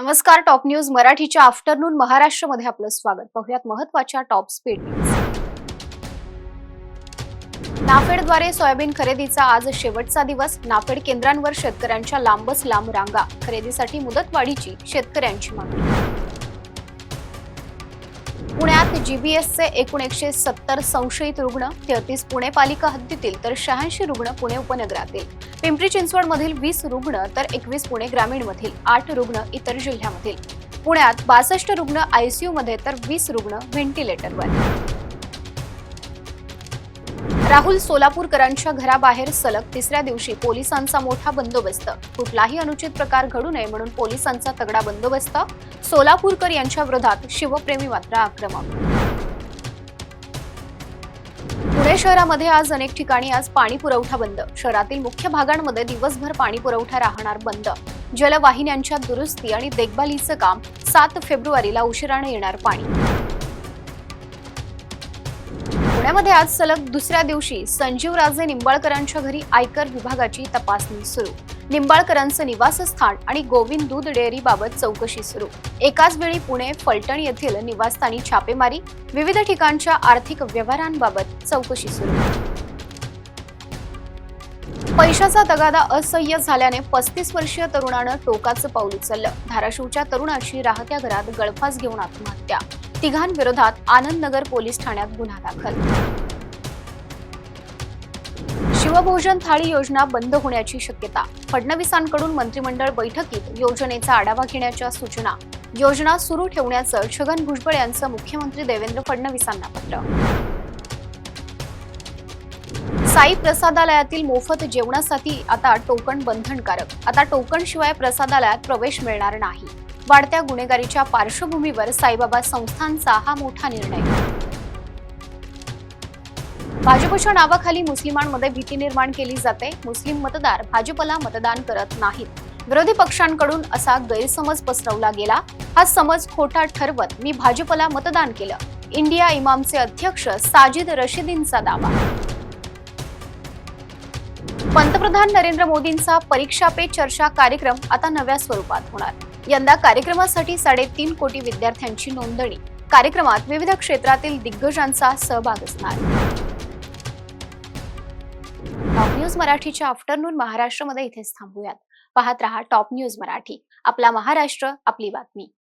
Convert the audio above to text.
नमस्कार. Top news मराठीच्या afternoon महाराष्ट्रमध्ये आपलं स्वागत. पाहुयात महत्त्वाच्या टॉप स्पीड न्यूज. नाफेडद्वारे सोयाबीन खरेदीचा आज शेवटचा दिवस. नाफेड केंद्रांवर शेतकऱ्यांच्या लांबच लांब रांगा. खरेदीसाठी मुदतवाढीची शेतकऱ्यांची मागणी. पुण्यात जीबीएसचे एकूण 170 संशयित रुग्ण. 33 पुणे पालिका हद्दीतील तर 86 रुग्ण पुणे उपनगरातील. पिंपरी चिंचवडमधील 20 रुग्ण तर 21 पुणे ग्रामीणमधील. 8 रुग्ण इतर जिल्ह्यामधील. पुण्यात 62 रुग्ण आयसीयू मध्ये तर 20 रुग्ण व्हेंटिलेटरवर. राहुल सोलापूरकरांच्या घराबाहेर सलग तिसऱ्या दिवशी पोलिसांचा मोठा बंदोबस्त. कुठलाही अनुचित प्रकार घडू नये म्हणून पोलिसांचा तगडा बंदोबस्त. सोलापूरकर यांच्या विरोधात शिवप्रेमी मात्र आक्रमक. पुणे शहरामध्ये आज अनेक ठिकाणी पाणी पुरवठा बंद. शहरातील मुख्य भागांमध्ये दिवसभर पाणी पुरवठा राहणार बंद. जलवाहिन्यांच्या दुरुस्ती आणि देखभालीचं काम. 7 फेब्रुवारीला उशिराने येणार पाणी. पुण्यामध्ये आज सलग दुसऱ्या दिवशी संजीवराजे निंबाळकरांच्या घरी आयकर विभागाची तपासणी सुरू. निंबाळकरांचं निवासस्थान आणि गोविंद दूध डेअरीबाबत चौकशी सुरू. एकाच वेळी पुणे फलटण येथील निवासस्थानी छापेमारी. विविध ठिकाणच्या आर्थिक व्यवहारांबाबत चौकशी सुरू. पैशाचा तगादा असह्य झाल्याने 35 वर्षीय तरुणानं टोकाचं पाऊल उचललं. धाराशिवच्या तरुणाची राहत्या घरात गळफास घेऊन आत्महत्या. तिघांविरोधात आनंदनगर पोलीस ठाण्यात गुन्हा दाखल. शिवभोजन थाळी योजना बंद होण्याची शक्यता. फडणवीसांकडून मंत्रिमंडळ बैठकीत योजनेचा आढावा घेण्याच्या सूचना. योजना सुरू ठेवण्याचं छगन भुजबळ यांचं मुख्यमंत्री देवेंद्र फडणवीसांना पत्र. साई प्रसादालयातील मोफत जेवणासाठी आता टोकन बंधनकारक. आता टोकन शिवाय प्रसादालयात प्रवेश मिळणार नाही. वाढत्या गुन्हेगारीच्या पार्श्वभूमीवर साईबाबा संस्थांचा हा मोठा निर्णय. भाजपच्या नावाखाली मुस्लिमांमध्ये भीती निर्माण केली जाते. मुस्लिम मतदार भाजपला मतदान करत नाहीत. विरोधी पक्षांकडून असा गैरसमज पसरवला गेला. हा समज खोटा ठरवत मी भाजपला मतदान केलं. इंडिया इमामचे अध्यक्ष साजिद रशिदींचा दावा. पंतप्रधान नरेंद्र मोदींचा परीक्षा पे चर्चा कार्यक्रम आता नव्या स्वरूपात होणार. यंदा कार्यक्रमासाठी 3.5 कोटी विद्यार्थ्यांची नोंदणी. कार्यक्रमात विविध क्षेत्रातील दिग्गजांचा सहभाग असणार. टॉप न्यूज मराठीच्या आफ्टरनून महाराष्ट्रमध्ये इथेच थांबूयात. पाहत रहा टॉप न्यूज मराठी. आपला महाराष्ट्र, आपली बातमी.